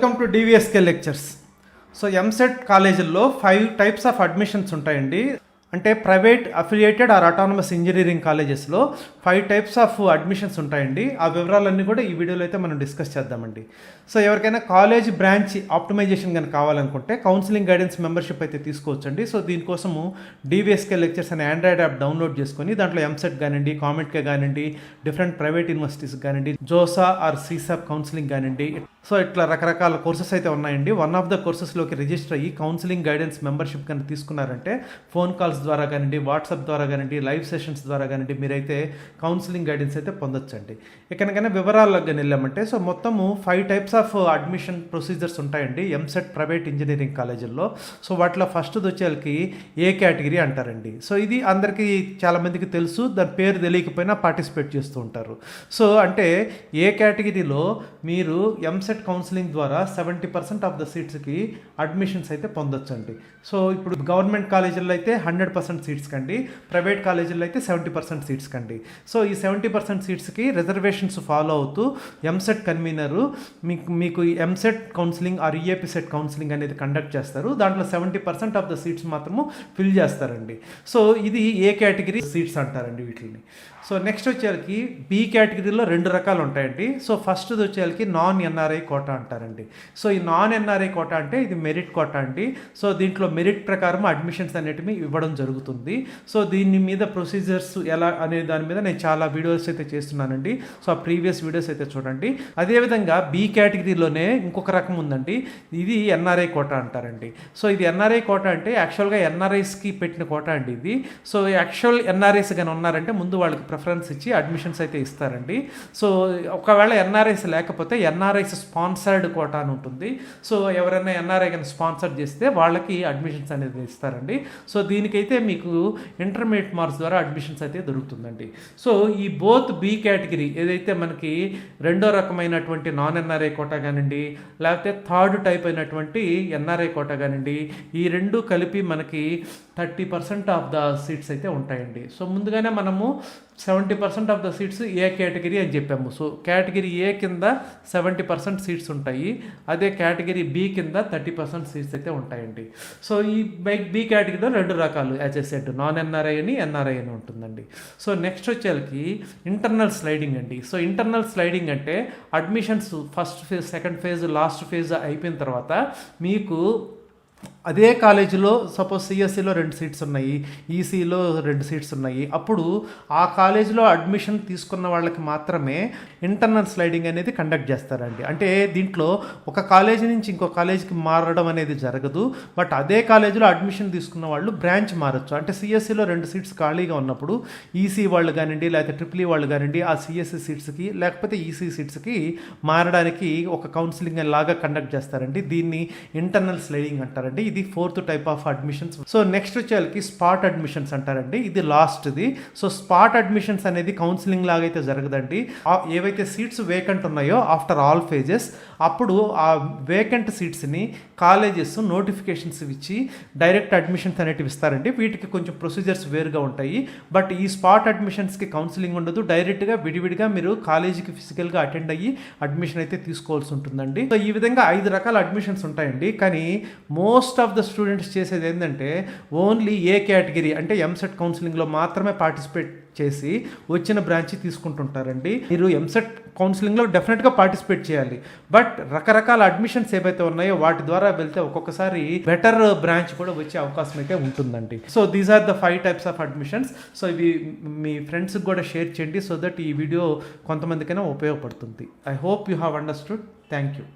Welcome to DVSK lectures. So EAMCET కాలేజీల్లో 5 types of admissions ఉంటాయండి. అంటే private affiliated or autonomous engineering కాలేజెస్లో 5 types of admissions ఉంటాయండి. ఆ వివరాలన్నీ కూడా ఈ వీడియోలో అయితే మనం డిస్కస్ చేద్దామండి. సో ఎవరికైనా కాలేజ్ బ్రాంచ్ ఆప్టిమైజేషన్ కనుక కావాలనుకుంటే కౌన్సిలింగ్ గైడెన్స్ మెంబర్షిప్ అయితే తీసుకోవచ్చండి. సో దీనికోసము డివిఎస్కే లెక్చర్స్ అనే ఆండ్రాయిడ్ యాప్ డౌన్లోడ్ చేసుకొని దాంట్లో ఎంసెట్ కానివ్వండి, కామెంట్కే కానివ్వండి, డిఫరెంట్ ప్రైవేట్ యూనివర్సిటీస్ కానివ్వండి, జోసా ఆర్ సీసాప్ కౌన్సిలింగ్ కానివ్వండి, సో ఇట్లా రకరకాల కోర్సెస్ అయితే ఉన్నాయండి. వన్ ఆఫ్ ద కోర్సెస్లోకి రిజిస్టర్ అయ్యి కౌన్సిలింగ్ గైడెన్స్ మెంబర్షిప్ కనుక తీసుకున్నారంటే ఫోన్ కాల్స్ ద్వారా కానివ్వండి, వాట్సాప్ ద్వారా కానివ్వండి, లైవ్ సెషన్స్ ద్వారా కానివ్వండి మీరైతే కౌన్సిలింగ్ గైడెన్స్ అయితే పొందొచ్చండి. ఎక్కడికైనా వివరాల్లోకి వెళ్ళామంటే సో మొత్తము 5 టైప్స్ ఆఫ్ అడ్మిషన్ ప్రొసీజర్స్ ఉంటాయండి ఎంసెట్ ప్రైవేట్ ఇంజనీరింగ్ కాలేజీల్లో. సో వాటిలో ఫస్ట్ది వచ్చేకి ఏ కేటగిరీ అంటారండి. సో ఇది అందరికీ చాలామందికి తెలుసు, దాని పేరు తెలియకపోయినా పార్టిసిపేట్ చేస్తూ ఉంటారు. సో అంటే ఏ కేటగిరీలో మీరు ఎంసెట్ కౌన్సిలింగ్ ద్వారా 70% ఆఫ్ ద సీట్స్కి అడ్మిషన్స్ అయితే పొందొచ్చండి. సో ఇప్పుడు గవర్నమెంట్ కాలేజీల్లో అయితే 100% సీట్స్ కండి, ప్రైవేట్ కాలేజీల్లో అయితే 70% సీట్స్ కండి. సో ఈ 70% సీట్స్కి రిజర్వేషన్స్ ఫాలో అవుతూ ఎంసెట్ కన్వీనరు మీకు EAMCET counselling or EAP set counselling అనేది కండక్ట్ చేస్తారు. దాంట్లో 70% ఆఫ్ ద సీట్స్ మాత్రము ఫిల్ చేస్తారండి. సో ఇది ఏ కేటగిరీ సీట్స్ అంటారండి వీటిని. సో నెక్స్ట్ వచ్చేకి బి కేటగిరీలో 2 రకాలు ఉంటాయండి. సో ఫస్ట్ది వచ్చేకి నాన్ ఎన్ఆర్ఐ కోటా అంటారండి. సో ఈ నాన్ ఎన్ఆర్ఐ కోటా అంటే ఇది మెరిట్ కోటా అండి. సో దీంట్లో మెరిట్ ప్రకారం అడ్మిషన్స్ అనేటివి ఇవ్వడం జరుగుతుంది. సో దీని మీద ప్రొసీజర్స్ ఎలా అనే దాని మీద నేను చాలా వీడియోస్ అయితే చేస్తున్నానండి. సో ఆ ప్రీవియస్ వీడియోస్ అయితే చూడండి. అదేవిధంగా బి కేటగిరీలోనే ఇంకొక రకం ఉందండి, ఇది ఎన్ఆర్ఐ కోటా అంటారండి. సో ఇది ఎన్ఆర్ఐ కోటా అంటే యాక్చువల్గా ఎన్ఆర్ఐస్కి పెట్టిన కోటా అండి ఇది. సో యాక్చువల్ ఎన్ఆర్ఐస్ కానీ ఉన్నారంటే ముందు వాళ్ళకి ప్రిఫరెన్స్ ఇచ్చి అడ్మిషన్స్ అయితే ఇస్తారండి. సో ఒకవేళ ఎన్ఆర్ఐస్ లేకపోతే ఎన్ఆర్ఐస్ స్పాన్సర్డ్ కోటా అని ఉంటుంది. సో ఎవరైనా ఎన్ఆర్ఐ కానీ స్పాన్సర్ చేస్తే వాళ్ళకి అడ్మిషన్స్ అనేది ఇస్తారండి. సో దీనికైతే మీకు ఇంటర్మీడియట్ మార్క్స్ ద్వారా అడ్మిషన్స్ అయితే దొరుకుతుందండి. సో ఈ బోత్ బి కేటగిరీ ఏదైతే మనకి రెండో రకమైనటువంటి నాన్ ఎన్ఆర్ఐ కోటా కానివ్వండి, లేకపోతే థర్డ్ టైప్ అయినటువంటి ఎన్ఆర్ఐ కోటా కానివ్వండి, ఈ రెండు కలిపి మనకి 30% ఆఫ్ ద సీట్స్ అయితే ఉంటాయండి. సో ముందుగానే మనము 70% of the seats A category అని చెప్పాము. సో కేటగిరీ ఏ కింద 70% సీట్స్ ఉంటాయి, అదే కేటగిరీ బి కింద 30% సీట్స్ అయితే ఉంటాయండి. సో ఈ బి కేటగిరీలో 2 రకాలు as a set, non NRI అని ఎన్ఆర్ఐ అని ఉంటుందండి. సో నెక్స్ట్ వచ్చేకి ఇంటర్నల్ స్లైడింగ్ అండి. సో ఇంటర్నల్ స్లైడింగ్ అంటే admissions first phase, second phase, last phase అయిపోయిన తర్వాత మీకు అదే కాలేజీలో సపోజ్ సిఎస్సిలో 2 సీట్స్ ఉన్నాయి, ఈసీలో 2 సీట్స్ ఉన్నాయి, అప్పుడు ఆ కాలేజీలో అడ్మిషన్ తీసుకున్న వాళ్ళకి మాత్రమే ఇంటర్నల్ స్లైడింగ్ అనేది కండక్ట్ చేస్తారండి. అంటే దీంట్లో ఒక కాలేజీ నుంచి ఇంకో కాలేజీకి మారడం అనేది జరగదు, బట్ అదే కాలేజీలో అడ్మిషన్ తీసుకున్న వాళ్ళు బ్రాంచ్ మారచ్చు. అంటే సిఎస్సిలో 2 సీట్స్ ఖాళీగా ఉన్నప్పుడు ఈసీ వాళ్ళు కానివ్వండి, లేకపోతే ట్రిపుల్ ఈ వాళ్ళు కానివ్వండి, ఆ సిఎస్సి సీట్స్కి లేకపోతే ఈసీ సీట్స్కి మారడానికి ఒక కౌన్సిలింగ్ లాగా కండక్ట్ చేస్తారండి. దీన్ని ఇంటర్నల్ స్లైడింగ్ అంటారండి. ఇది 4th type of admissions. So next వచ్చేకి స్పాట్ అడ్మిషన్స్ అంటారండి. ఇది లాస్ట్ది. సో స్పాట్ అడ్మిషన్స్ అనేది కౌన్సిలింగ్ లాగా అయితే జరగదండి. ఏవైతే సీట్స్ వేకెంట్ ఉన్నాయో ఆఫ్టర్ ఆల్ ఫేజెస్ అప్పుడు ఆ వేకెంట్ సీట్స్ని కాలేజెస్ నోటిఫికేషన్స్ ఇచ్చి డైరెక్ట్ అడ్మిషన్స్ అనేటివి ఇస్తారండి. వీటికి కొంచెం ప్రొసీజర్స్ వేరుగా ఉంటాయి. బట్ ఈ స్పాట్ అడ్మిషన్స్కి కౌన్సిలింగ్ ఉండదు, డైరెక్ట్గా విడివిడిగా మీరు కాలేజీకి ఫిజికల్గా అటెండ్ అయ్యి అడ్మిషన్ అయితే తీసుకోవాల్సి ఉంటుందండి. సో ఈ విధంగా 5 రకాల అడ్మిషన్స్ ఉంటాయండి. కానీ మోస్ట్ ఆఫ్ ద స్టూడెంట్స్ చేసేది ఏంటంటే ఓన్లీ ఏ కేటగిరీ అంటే ఎంసెట్ కౌన్సిలింగ్లో మాత్రమే పార్టిసిపేట్ చేసి వచ్చిన బ్రాంచ్ తీసుకుంటుంటారండి. మీరు ఎంసెట్ కౌన్సిలింగ్లో డెఫినెట్గా పార్టిసిపేట్ చేయాలి, బట్ రకరకాల అడ్మిషన్స్ ఏవైతే ఉన్నాయో వాటి ద్వారా వెళ్తే ఒక్కొక్కసారి బెటర్ బ్రాంచ్ కూడా వచ్చే అవకాశం అయితే ఉంటుందండి. So these are the 5 types of admissions. So ఇవి మీ ఫ్రెండ్స్కి కూడా షేర్ చేయండి, సో దట్ ఈ వీడియో కొంతమందికైనా ఉపయోగపడుతుంది. I hope you have understood. Thank you.